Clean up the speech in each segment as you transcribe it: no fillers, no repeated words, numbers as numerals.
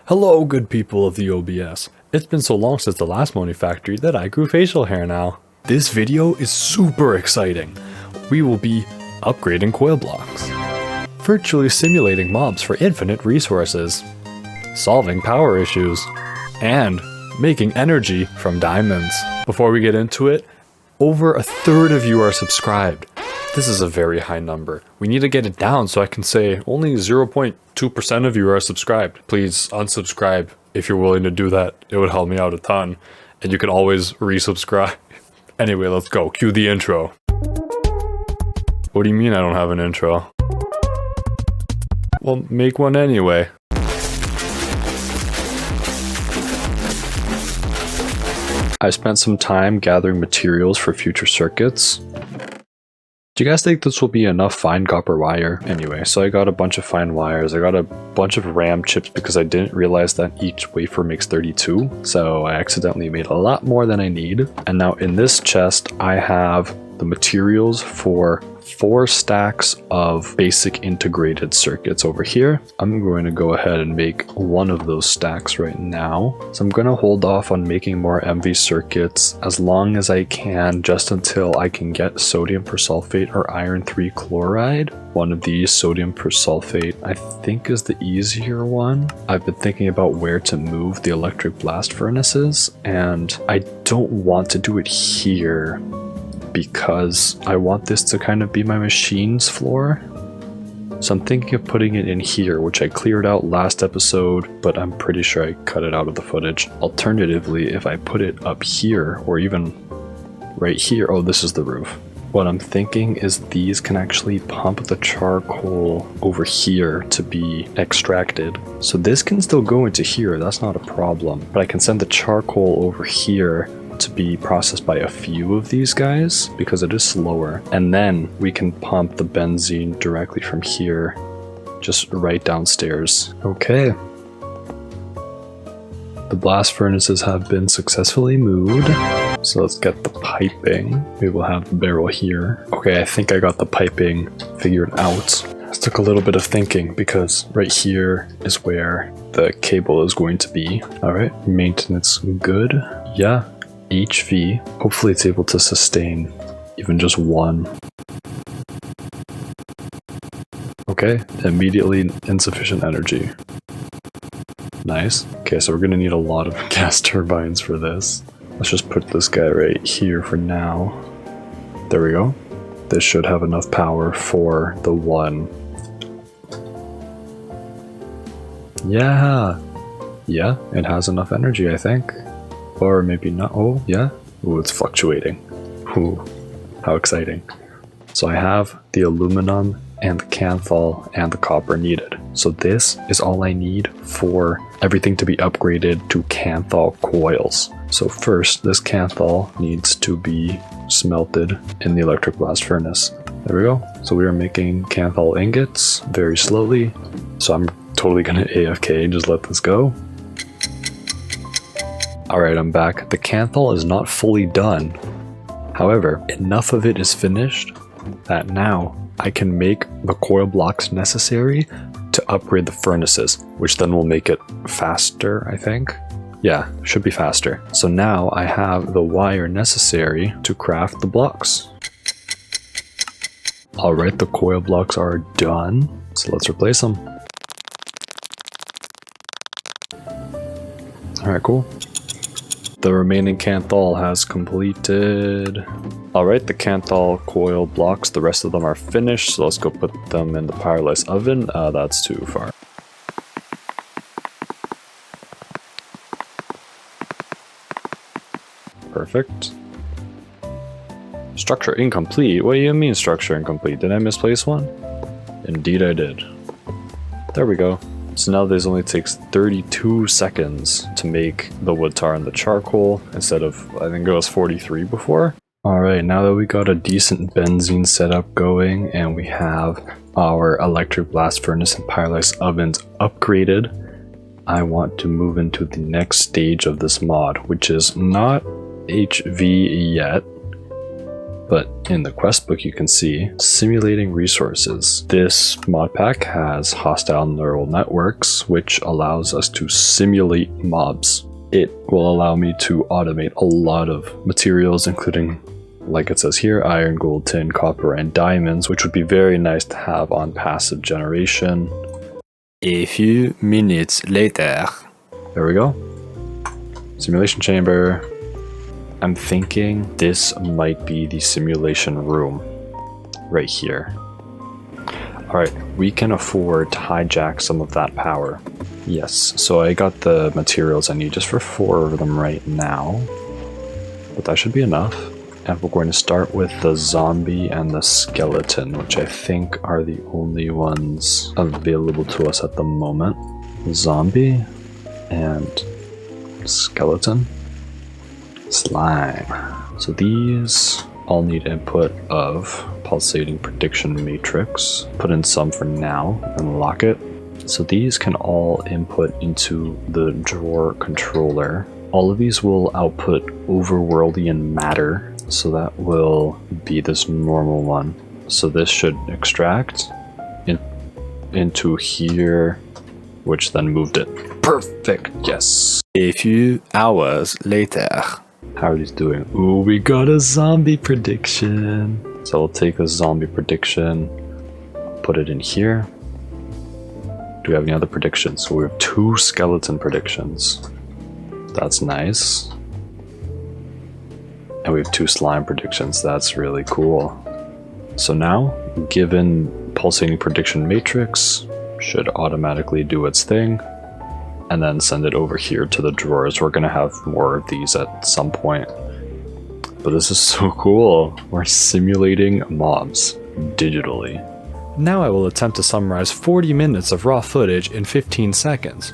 Hello, good people of the OBS. It's been so long since the last Monifactory that I grew facial hair now. This video is super exciting. We will be upgrading coil blocks, virtually simulating mobs for infinite resources, solving power issues, and making energy from diamonds. Before we get into it, over a third of you are subscribed. This is a very high number. We need to get it down so I can say only 0.2% of you are subscribed. Please unsubscribe if you're willing to do that. It would help me out a ton. And you can always resubscribe. Anyway, let's go. Cue the intro. What do you mean I don't have an intro? Well, make one anyway. I spent some time gathering materials for future circuits. Do you guys think this will be enough fine copper wire? Anyway, so I got a bunch of fine wires. I got a bunch of RAM chips because I didn't realize that each wafer makes 32. So I accidentally made a lot more than I need. And now in this chest, I have the materials for 4 stacks of basic integrated circuits over here. I'm going to go ahead and make one of those stacks right now. So I'm going to hold off on making more MV circuits as long as I can, just until I can get sodium persulfate or iron 3 chloride. One of these, sodium persulfate, I think is the easier one. I've been thinking about where to move the electric blast furnaces, and I don't want to do it here, because I want this to kind of be my machine's floor. So I'm thinking of putting it in here, which I cleared out last episode, but I'm pretty sure I cut it out of the footage. Alternatively, if I put it up here, or even right here, oh, this is the roof. What I'm thinking is these can actually pump the charcoal over here to be extracted. So this can still go into here, that's not a problem. But I can send the charcoal over here to be processed by a few of these guys because it is slower, and then we can pump the benzene directly from here, just right downstairs. Okay, the blast furnaces have been successfully moved, so let's get the piping. We will have the barrel here. Okay, I think I got the piping figured out. This took a little bit of thinking because right here is where the cable is going to be. All right, maintenance good. Yeah, HV, hopefully it's able to sustain even just one. Okay, immediately insufficient energy. Nice. Okay, so we're gonna need a lot of gas turbines for this. Let's just put this guy right here for now. There we go. This should have enough power for the one. Yeah, it has enough energy, I think. Or maybe not. Oh, yeah. Ooh, it's fluctuating. Ooh, how exciting. So I have the aluminum and the Kanthal and the copper needed. So this is all I need for everything to be upgraded to Kanthal coils. So first, this Kanthal needs to be smelted in the electric blast furnace. There we go. So we are making Kanthal ingots very slowly. So I'm totally gonna AFK and just let this go. Alright, I'm back. The Kanthal is not fully done. However, enough of it is finished that now I can make the coil blocks necessary to upgrade the furnaces, which then will make it faster, I think. Yeah, should be faster. So now I have the wire necessary to craft the blocks. Alright, the coil blocks are done. So let's replace them. Alright, cool. The remaining Kanthal has completed. Alright, the Kanthal coil blocks, the rest of them are finished, so let's go put them in the Powerless oven. That's too far. Perfect. Structure incomplete? What do you mean structure incomplete? Did I misplace one? Indeed I did. There we go. So now this only takes 32 seconds to make the wood tar and the charcoal instead of, I think it was 43 before. Alright, now that we got a decent benzene setup going and we have our electric blast furnace and Powerless ovens upgraded, I want to move into the next stage of this mod, which is not HV yet. But in the quest book you can see simulating resources. This mod pack has hostile neural networks, which allows us to simulate mobs. It will allow me to automate a lot of materials, including, like it says here, iron, gold, tin, copper, and diamonds, which would be very nice to have on passive generation. A few minutes later. There we go. Simulation chamber. I'm thinking this might be the simulation room right here. Alright, we can afford to hijack some of that power. Yes, so I got the materials I need just for 4 of them right now. But that should be enough. And we're going to start with the zombie and the skeleton, which I think are the only ones available to us at the moment. Zombie and skeleton. Slime. So these all need input of pulsating prediction matrix. Put in some for now and lock it. So these can all input into the drawer controller. All of these will output overworldian matter. So that will be this normal one. So this should extract into here, which then moved it. Perfect, yes. A few hours later. How are these doing? Ooh, we got a zombie prediction. So we'll take a zombie prediction, put it in here. Do we have any other predictions? So we have 2 skeleton predictions. That's nice. And we have 2 slime predictions. That's really cool. So now, given pulsating prediction matrix, should automatically do its thing, and then send it over here to the drawers. We're gonna have more of these at some point. But this is so cool. We're simulating mobs digitally. Now I will attempt to summarize 40 minutes of raw footage in 15 seconds.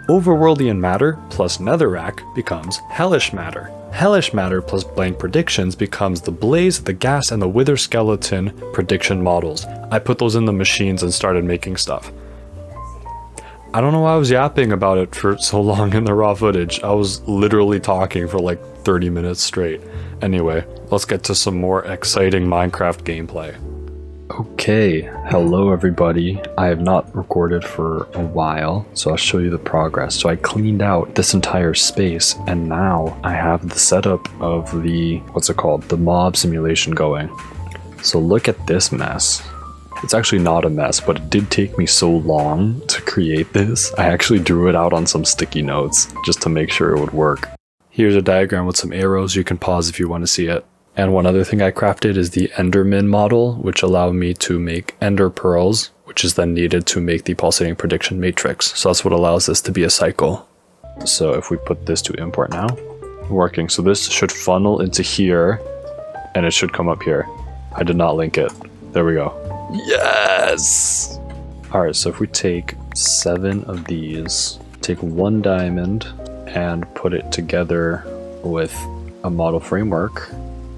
Overworldian matter plus netherrack becomes hellish matter. Hellish matter plus blank predictions becomes the blaze, the gas, and the wither skeleton prediction models. I put those in the machines and started making stuff. I don't know why I was yapping about it for so long in the raw footage. I was literally talking for like 30 minutes straight. Anyway, let's get to some more exciting Minecraft gameplay. Okay, hello everybody. I have not recorded for a while, so I'll show you the progress. So I cleaned out this entire space, and now I have the setup of the, the mob simulation going. So look at this mess. It's actually not a mess, but it did take me so long to create this. I actually drew it out on some sticky notes just to make sure it would work. Here's a diagram with some arrows. You can pause if you want to see it. And one other thing I crafted is the Enderman model, which allowed me to make Ender Pearls, which is then needed to make the pulsating prediction matrix. So that's what allows this to be a cycle. So if we put this to import now, working. So this should funnel into here, and it should come up here. I did not link it. There we go. Yes! Alright, so if we take 7 of these, take 1 diamond, and put it together with a model framework,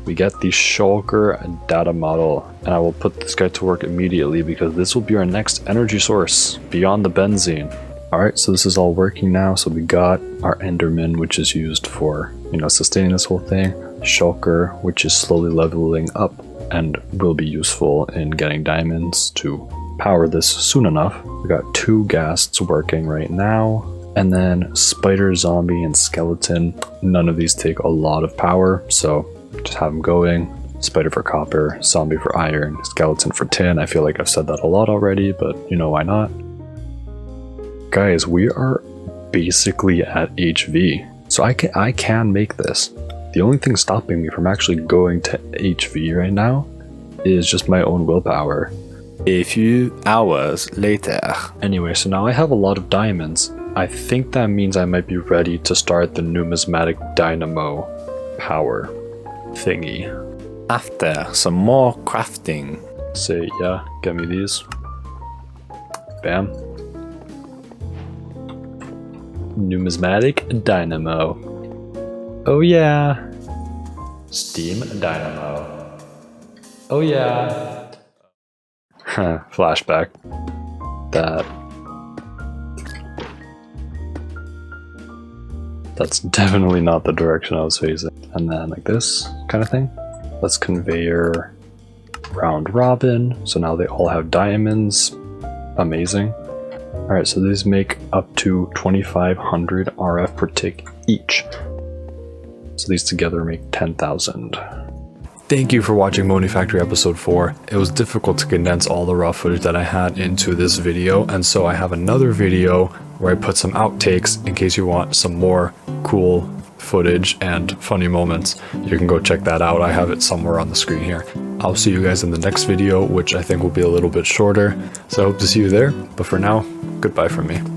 we get the shulker data model, and I will put this guy to work immediately because this will be our next energy source beyond the benzene. Alright, so this is all working now. So we got our Enderman, which is used for, sustaining this whole thing. Shulker, which is slowly leveling up and will be useful in getting diamonds to power this soon enough. We got 2 ghasts working right now. And then spider, zombie, and skeleton. None of these take a lot of power, so just have them going. Spider for copper, zombie for iron, skeleton for tin. I feel like I've said that a lot already, but why not? Guys, we are basically at HV. So I can make this. The only thing stopping me from actually going to HV right now is just my own willpower. A few hours later. Anyway, so now I have a lot of diamonds. I think that means I might be ready to start the Numismatic Dynamo power thingy. After some more crafting. Say, yeah, get me these. Bam. Numismatic Dynamo. Oh yeah. Steam Dynamo. Oh yeah. Flashback. That's definitely not the direction I was facing. And then like this kind of thing. Let's conveyor round robin. So now they all have diamonds. Amazing. Alright, so these make up to 2500 RF per tick each. So these together make 10,000. Thank you for watching Monifactory episode 4. It was difficult to condense all the raw footage that I had into this video, and so I have another video where I put some outtakes in case you want some more cool footage and funny moments. You can go check that out. I have it somewhere on the screen here. I'll see you guys in the next video, which I think will be a little bit shorter. So I hope to see you there. But for now, goodbye from me.